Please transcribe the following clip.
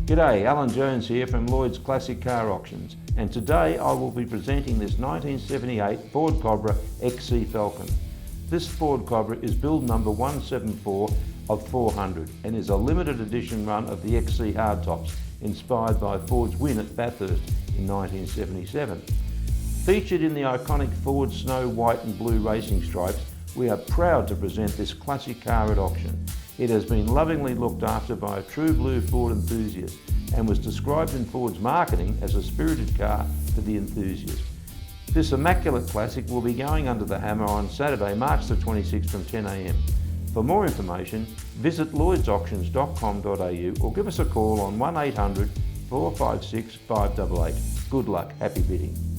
G'day, Alan Jones here from Lloyd's Classic Car Auctions, and today I will be presenting this 1978 Ford Cobra XC Falcon. This Ford Cobra is build number 174 of 400 and is a limited edition run of the XC hardtops inspired by Ford's win at Bathurst in 1977. Featured in the iconic Ford snow, white and blue racing stripes, we are proud to present this classic car at auction. It has been lovingly looked after by a true blue Ford enthusiast and was described in Ford's marketing as a spirited car for the enthusiast. This immaculate classic will be going under the hammer on Saturday, March the 26th from 10 AM. For more information, visit lloydsauctions.com.au or give us a call on 1800 456 588. Good luck, happy bidding.